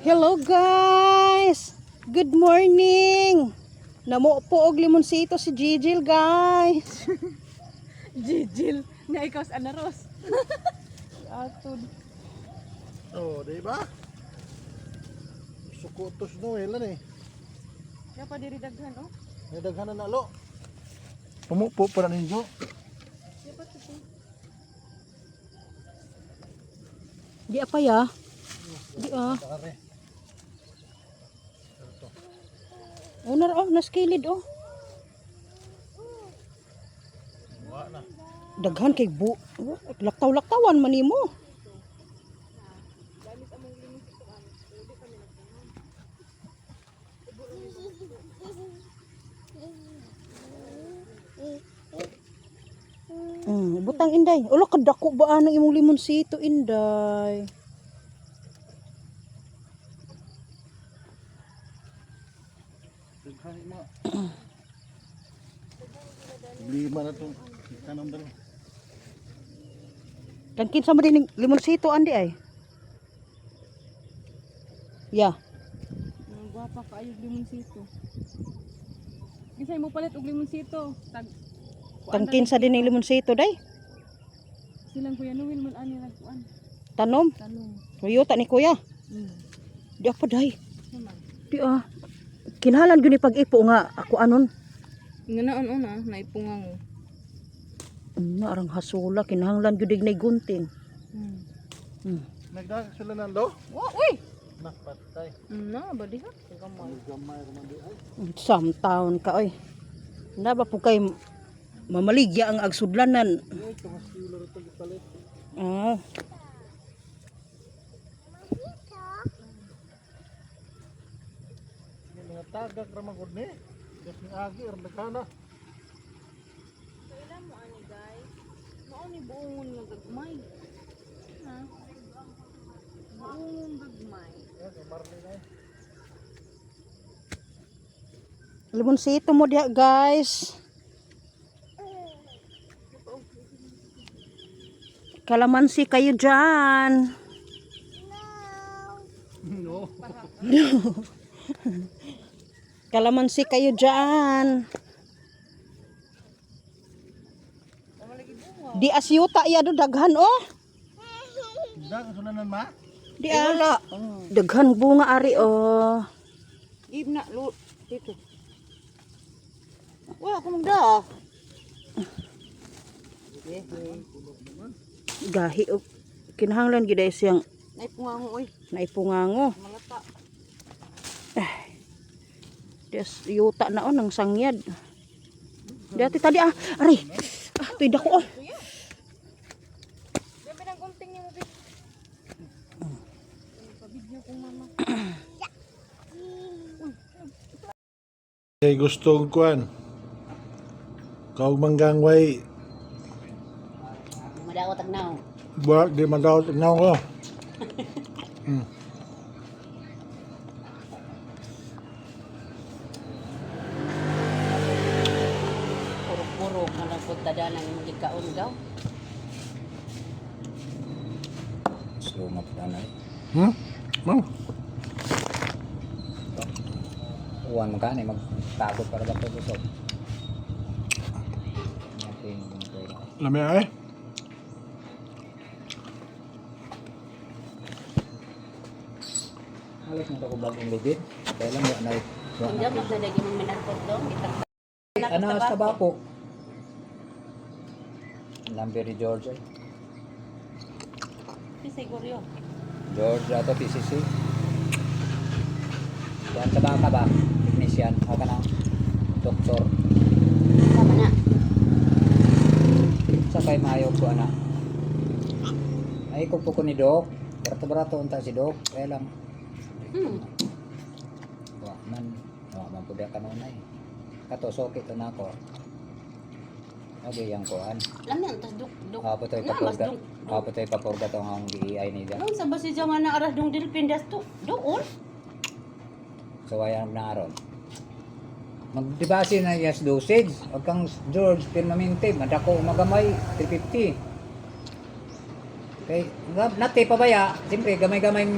Hello guys! Good morning! Namo po og limonsito si Gigil guys. Gigil, nga ikaw sa anaros. Atod. Oh, di ba? Sukutos no, ilan eh. Kaya pa diri daghan, oh. May daghanan na lo. Pumupo pa na ninyo. Kaya pa ito. Di apa ya? Di ah. Pare. Unar oh, naskilid oh. Wa na. Daghan kay bu. Laktaw-laktawan man nimo. Butang inday. Ulo kadako ba ang imong limonsito inday? Daghan mo. Lima na tong tanong dali. Kan kinsa mo din limonsito andi ay? Ya. Ang gwapa kaayo limonsito. Gisay mo palit og limonsito. Kan kinsa din limonsito day? Silang Kuya Noel man ani nagkuan. Tanom. Tanong. Toyota ni kuya. Di apa day? Naman. Di ah. Kinahanglan gyud ni pag-ipo nga ako anon. Nga naon una naipungang. Na arang hasula kinahanglan gyud nay gunting. Nagdaga sila nan lo. Uy. Napatay. Na ba diha? Gamay. Gamay ra man di ay. Some town ka oy. Na ba po kay mamaligya ang agsudlanan? Ay, tumas kilo ra to gipalit. Ah. Mga tagak ra man gud ni. Des ni agi ra dagana. Kailan mo ani guys? Mao ni buongon nga gagmay. Ha? Buongon gagmay. Ay, marli na. Limonsito mo diha guys. Kalamansi kayo dyan. No. Kalamansi kayo dyan. Di asyuta iya do daghan oh. Dag sunanan ma. Di ala. Daghan bunga ari oh. Ibna lu dito. Wala ko magda. Gahi og kinahanglan gid ay siyang Naipungango oy. naipungango. Malata. Des yuta na on ng sangyad. Dati tadi ah, ari. Ah, tuy dako oh. Dami nang gunting ni mo bit. Pabidyo kong mama. Kay gusto kuan. Kaog manggangway. Madaot tagnaw. Buwag di madaw tignaw ko. Puro-puro ka lang po tadanan yung gikaon gaw. Slow mo pa na. Mau. Uwan mo ka na, magtagot para ba ito busog. Natin yung Lami ay. halos mo ito ko bagong ligid. Kaya lang yun, Hindi mo na lagi mong minarkot doon. ano sa tabako? Number ni George. Siguro yun. George ato PCC. Yan sa baka ba? Technician. Haka na. Doktor. Tama na. Sa kay maayog ko ana. Ay kung po ko ni Doc. Barato-barato unta si Doc. Kaya lang. Man po ka na unay. Kato sokit na ako. Okay yang kuan. Alam yan, tas duk. Apo to'y Na, mas papurga. duk. Apo to'y papurga tong ang GEI nila. Noon sa basi jaman na aras dong dilpindas to. Doon. So ayan na aron. Magdibase na yes dosage. Huwag kang George permanente. Madako magamay 350. Okay, nati pabaya. Siyempre gamay-gamay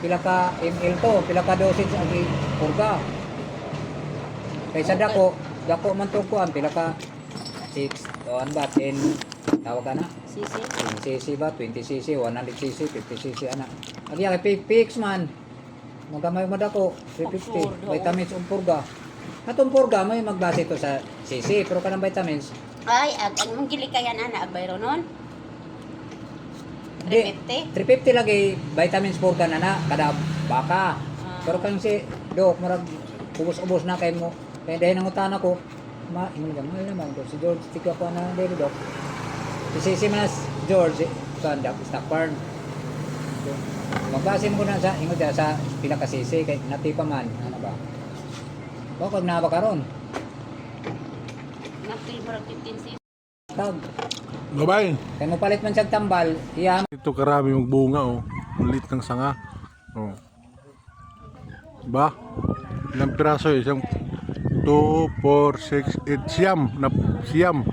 pila ka ml to, pila ka dosage ang purga. Kaysa dako man to kuan pila ka 6 to an ba 10 tawag ka na Sisi. 10cc ba 20cc 100cc 50cc ana. Agya kay fix man. Magamay mo dako 350 vitamins ug purga. Atong purga may magbase to sa cc pero kanang vitamins Ay, ang mong gili kaya na bayro nun? di 350 lagi vitamins purga na kada baka. Pero kang si Dok murag ubos-ubos na kay mo. Kaya dahil nangutan ako, mahal naman ko. Si George, tigwa ko na daily Dok. Isisi man na si George, sa stock farm. Magbasin ko na sa, ingon dyan sa pinakasisi, kay natipa man. Ano ba? Bakag na ba karon? Nakil mo 15 sisi. Tag. Gabay. Kaya mo palit man siyang tambal, iya Ito karami yung bunga oh. Ulit ng sanga. Oh. Ba? Ilang piraso isang 2, 4, 6, 8 siyam na siyam.